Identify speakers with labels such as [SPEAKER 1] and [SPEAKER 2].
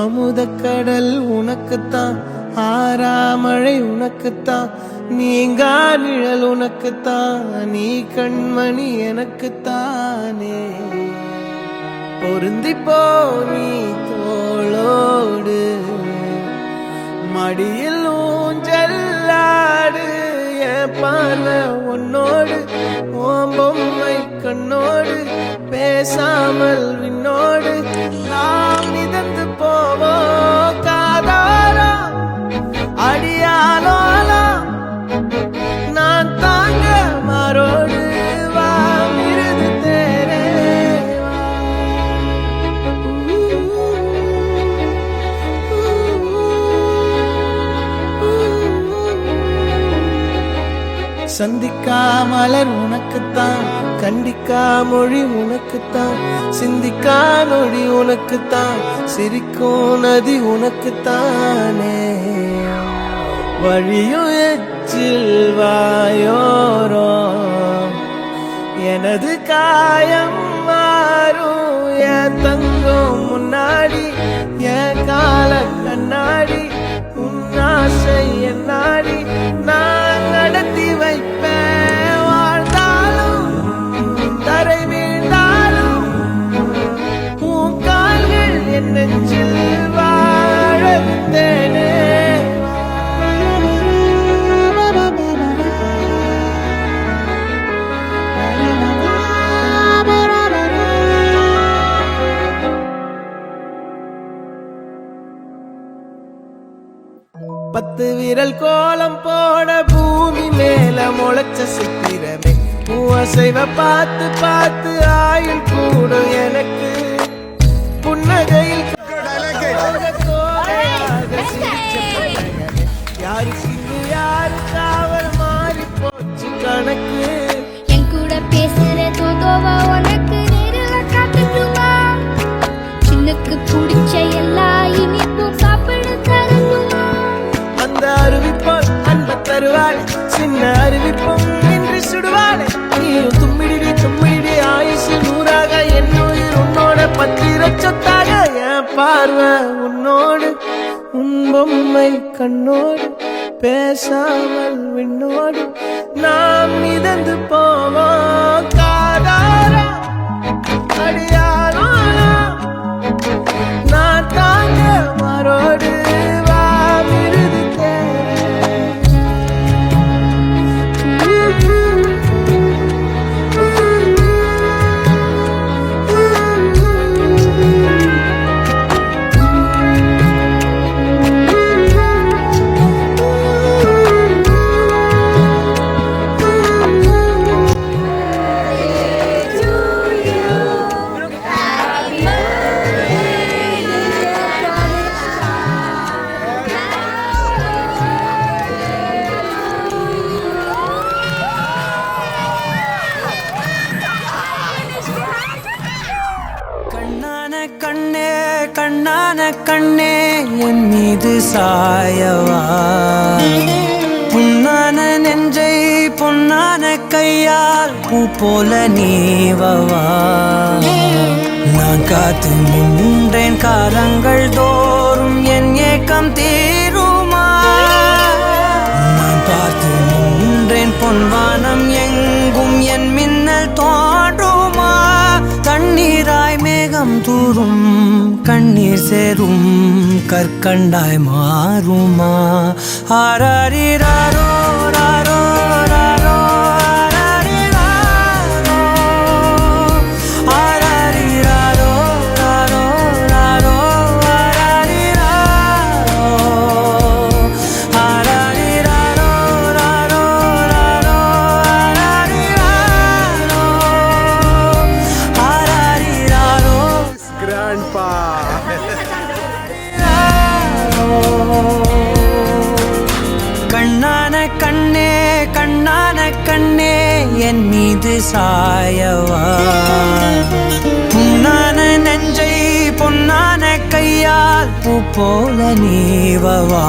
[SPEAKER 1] அமுதக்கடல் உனக்குத்தான், ஆறாமழை உனக்குத்தான், நீங்கா நிழல் உனக்குத்தான், நீ கண்மணி எனக்குத்தானே. பொருந்திப்போ நீ தோளோடு, மடியில் ஊஞ்சல்லாடு, என் பார்வை உன்னோடு, ஓம் பொம்மை கண்ணோடு, பேசாமல் விண்ணோடு நாம் மிதந்து போவோம் காதாரா அடியாலோலா, நான் தாங்க மாறோடு வா மிருது தேரே வா. சந்திக்கா மலர் உனக்குத்தான், கண்டிக்கா மொழி உனக்குத்தான், சிந்திக்கா நொடி உனக்குத்தான், சிரிக்கும் நதி உனக்குத்தானே. வழியும் எச்சில் வாயோரோ எனது காயம் மாறும், என் தங்கம் முன்னாடி என் கால கண்ணாடி, உன் ஆசை என் நாடி நான் நடத்தி வைப்பேன். வாழ்ந்தாலும் தரை வீழ்ந்தாலும் உன் கால்கள் என் நெஞ்சில் வாழ விட்டேனே. பத்து விரல் கோலம் போட பூமி மேல முளைச்ச சித்திரமே, அசைவ பார்த்து பார்த்து ஆயுள் கூடும் எனக்கு. புன்னகையில் யாருக்கு யாரு காவல் மாறி போச்சு கணக்கு.
[SPEAKER 2] என் கூட பேசுற தோதோவா உனக்கு நேரில் காட்டுமா, சின்னக்கு பிடிச்ச எல்லா இனிப்பும் சாப்பிட தரணுமா.
[SPEAKER 1] அந்த அறிவிப்போல் அன்ப தருவாள், சின்ன அறிவிப்பும் என்று சுடுவாள். நீயும் தும்மிடி தும்மிடி ஆயுசு நூறாக, என் உயிர் உன்னோட பத்திர சொத்தாக. என் பார்வை உன்னோடு, உன் பொம்மை கண்ணோடு, பேசாமல் விண்ணோடு நாம் மிதந்து போவோம் காதாரா அடியாலோலா, நான் தாங்க மாறோடு வா மிருது தேரே.
[SPEAKER 3] கண்ணே கண்ணான கண்ணே என் மீது சாயவா, புண்ணான நெஞ்சை பொன்னான கையால் பூ போல நீவவா. நான் காத்து நின்றேன் காலங்கள் தோறும் என் ஏக்கம் தீருமா. நான் பார்த்து நின்றேன் பொன்வானம் எங்கும் என் மின்னல் தோன்றுமா. தண்ணீராய் மேகம் தூரும் கண்ணீர் சேரும் கற்கண்டாய் மாறுமா. ஆராரிராரோ ராரோ ராரோ ஆராரிராரோ ராரோ ராரோ ஆராரிராரோ ராரோ ராரோ ஆராரிராரோ
[SPEAKER 1] Grandpa.
[SPEAKER 3] கண்ணான கண்ணே கண்ணான கண்ணே என் மீது சாயவா, புண்ணான நெஞ்சை பொன்னான கையால் பூ போல நீவவா.